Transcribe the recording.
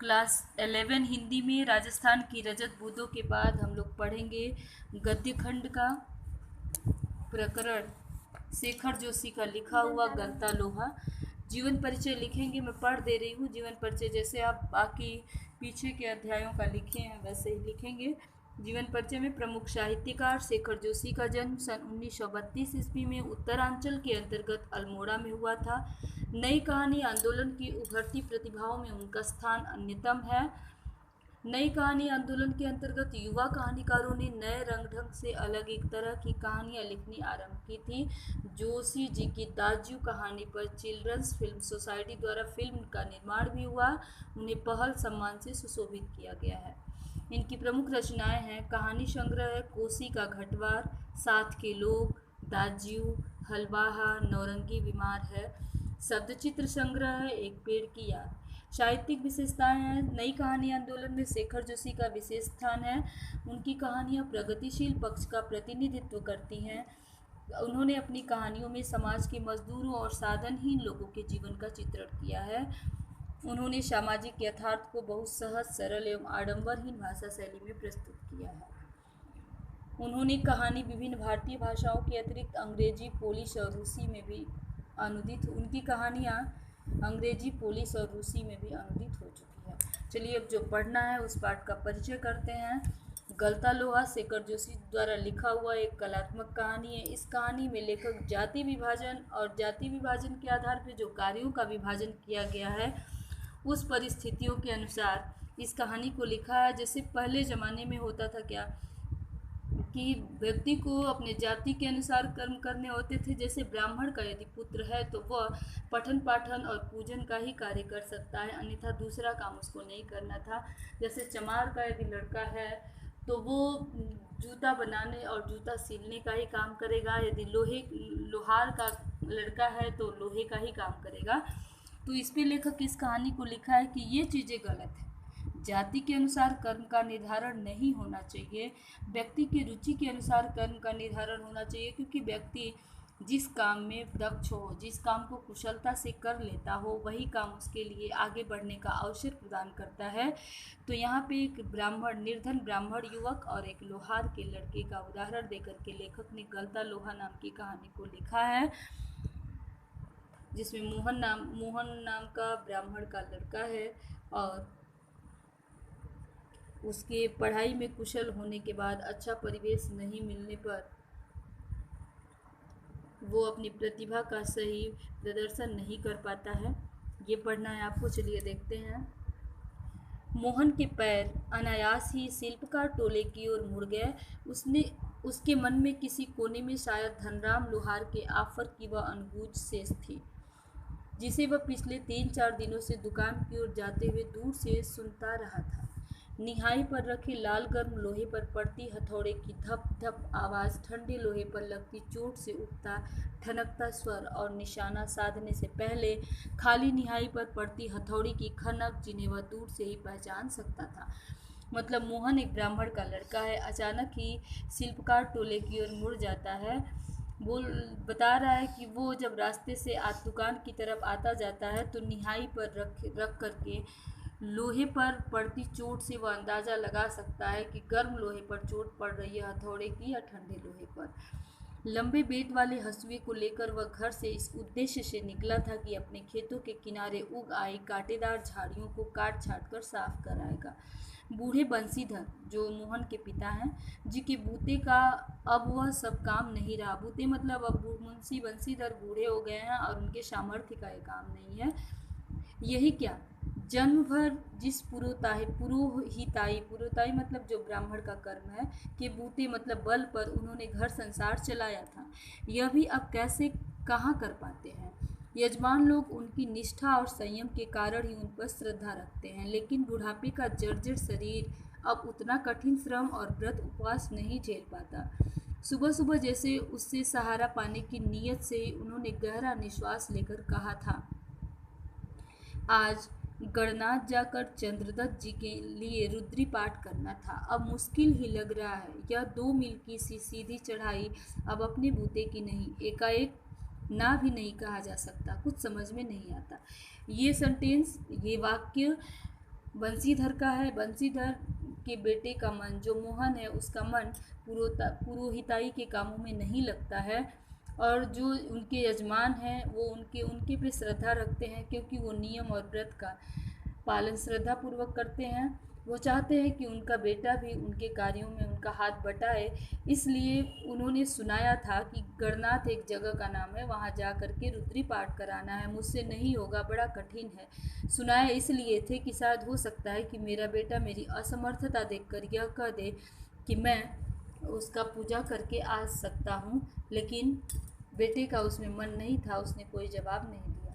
Class 11 Hindi में राजस्थान की रजत बूंदों के बाद हम लोग पढ़ेंगे गद्य खंड का प्रकरण शेखर जोशी का लिखा हुआ गलता लोहा। जीवन परिचय लिखेंगे, मैं पढ़ दे रही हूँ। जीवन परिचय जैसे आप बाकी पीछे के अध्यायों का लिखे हैं वैसे ही लिखेंगे। जीवन परिचय में प्रमुख साहित्यकार शेखर जोशी का जन्म सन 1932 ईस्वी में उत्तरांचल के अंतर्गत अल्मोड़ा में हुआ था। नई कहानी आंदोलन की उभरती प्रतिभाओं में उनका स्थान अन्यतम है। नई कहानी आंदोलन के अंतर्गत युवा कहानीकारों ने नए रंग ढंग से अलग एक तरह की कहानियां लिखनी आरंभ की थी। जोशी जी की दाजू कहानी पर चिल्ड्रंस फिल्म सोसाइटी द्वारा फिल्म का निर्माण भी हुआ। उन्हें पहल सम्मान से सुशोभित किया गया है। इनकी प्रमुख रचनाएं हैं कहानी संग्रह कोसी का घटवार, साथ के लोग, दाज्यू, हलवाहा, नौरंगी बीमार है, शब्दचित्र संग्रह है एक पेड़ की याद। साहित्यिक विशेषताएं हैं नई कहानी आंदोलन में शेखर जोशी का विशेष स्थान है। उनकी कहानियां प्रगतिशील पक्ष का प्रतिनिधित्व करती हैं। उन्होंने अपनी कहानियों में समाज के मजदूरों और साधनहीन लोगों के जीवन का चित्रण किया है। उन्होंने सामाजिक यथार्थ को बहुत सहज, सरल एवं आडंबरहीन भाषा शैली में प्रस्तुत किया है। उन्होंने कहानी विभिन्न भारतीय भाषाओं के अतिरिक्त अंग्रेजी, पोलिश और रूसी में भी अनुदित उनकी कहानियाँ अंग्रेजी, पोलिश और रूसी में भी अनुदित हो चुकी है। चलिए अब जो पढ़ना है उस पाठ का परिचय करते हैं। गलता लोहा शेखर जोशी द्वारा लिखा हुआ एक कलात्मक कहानी है। इस कहानी में लेखक जाति विभाजन के आधार पर जो कार्यों का विभाजन किया गया है उस परिस्थितियों के अनुसार इस कहानी को लिखा है। जैसे पहले ज़माने में होता था क्या कि व्यक्ति को अपने जाति के अनुसार कर्म करने होते थे। जैसे ब्राह्मण का यदि पुत्र है तो वह पठन पाठन और पूजन का ही कार्य कर सकता है, अन्यथा दूसरा काम उसको नहीं करना था। जैसे चमार का यदि लड़का है तो वो जूता बनाने और जूता सिलने का ही काम करेगा। यदि लोहार का लड़का है तो लोहे का ही काम करेगा। तो इस पे लेखक इस कहानी को लिखा है कि ये चीज़ें गलत है। जाति के अनुसार कर्म का निर्धारण नहीं होना चाहिए, व्यक्ति की रुचि के अनुसार कर्म का निर्धारण होना चाहिए, क्योंकि व्यक्ति जिस काम में दक्ष हो, जिस काम को कुशलता से कर लेता हो, वही काम उसके लिए आगे बढ़ने का अवसर प्रदान करता है। तो यहाँ पे एक निर्धन ब्राह्मण युवक और एक लोहार के लड़के का उदाहरण देकर के लेखक ने गलता लोहा नाम की कहानी को लिखा है, जिसमें मोहन नाम का ब्राह्मण का लड़का है और उसके पढ़ाई में कुशल होने के बाद अच्छा परिवेश नहीं मिलने पर वो अपनी प्रतिभा का सही प्रदर्शन नहीं कर पाता है। ये पढ़ना है आपको। चलिए देखते हैं। मोहन के पैर अनायास ही शिल्पकार टोले की ओर मुड़ गए। उसके मन में किसी कोने में शायद धनराम लोहार के आफर की वह अनबूझ शेष थी, जिसे वह पिछले 3-4 दिनों से दुकान की ओर जाते हुए दूर से सुनता रहा था। निहाई पर रखे लाल गर्म लोहे पर पड़ती हथौड़े की धप धप आवाज़, ठंडे लोहे पर लगती चोट से उठता ठनकता स्वर और निशाना साधने से पहले खाली निहाई पर पड़ती हथौड़ी की खनक, जिन्हें वह दूर से ही पहचान सकता था। मतलब मोहन एक ब्राह्मण का लड़का है, अचानक ही शिल्पकार टोले की ओर मुड़ जाता है। वो बता रहा है कि वो जब रास्ते से दुकान की तरफ आता जाता है तो निहाई पर रख करके लोहे पर पड़ती चोट से वह अंदाज़ा लगा सकता है कि गर्म लोहे पर चोट पड़ रही है हथौड़े की या ठंडे लोहे पर। लंबे बेंत वाले हंसुए को लेकर वह घर से इस उद्देश्य से निकला था कि अपने खेतों के किनारे उग आई कांटेदार झाड़ियों को काट छाट कर साफ कराएगा। बूढ़े बंसीधर, जो मोहन के पिता हैं, जी के बूते का अब वह सब काम नहीं रहा। बूते मतलब अब मुंशी बंसीधर बूढ़े हो गए हैं और उनके सामर्थ्य का ये काम नहीं है। यही क्या, जन्म भर जिस पुरोहिताई मतलब जो ब्राह्मण का कर्म है के बूते मतलब बल पर उन्होंने घर संसार चलाया था, यह भी अब कैसे कहाँ कर पाते हैं। यजमान लोग उनकी निष्ठा और संयम के कारण ही उन पर श्रद्धा रखते हैं, लेकिन बुढ़ापे का जर्जर शरीर अब उतना कठिन श्रम और व्रत उपवास नहीं झेल पाता। सुबह सुबह जैसे उससे सहारा पाने की नीयत से ही उन्होंने गहरा निश्वास लेकर कहा था, आज गणनाथ जाकर चंद्रदत्त जी के लिए रुद्री पाठ करना था। अब मुश्किल ही लग रहा है। यह 2 मील की सीधी चढ़ाई अब अपने बूते की नहीं, एकाएक ना भी नहीं कहा जा सकता। कुछ समझ में नहीं आता। ये वाक्य बंसीधर का है। बंसीधर के बेटे का मन, जो मोहन है, उसका मन पुरोहिताई के कामों में नहीं लगता है। और जो उनके यजमान हैं वो उनके उनके पे श्रद्धा रखते हैं, क्योंकि वो नियम और व्रत का पालन श्रद्धा पूर्वक करते हैं। वो चाहते हैं कि उनका बेटा भी उनके कार्यों में उनका हाथ बटाए। इसलिए उन्होंने सुनाया था कि गणनाथ एक जगह का नाम है, वहाँ जा कर के रुद्री पाठ कराना है। मुझसे नहीं होगा, बड़ा कठिन है। सुनाया इसलिए थे कि शायद हो सकता है कि मेरा बेटा मेरी असमर्थता देखकर यह कह दे कि मैं उसका पूजा करके आ सकता हूँ। लेकिन बेटे का उसमें मन नहीं था, उसने कोई जवाब नहीं दिया।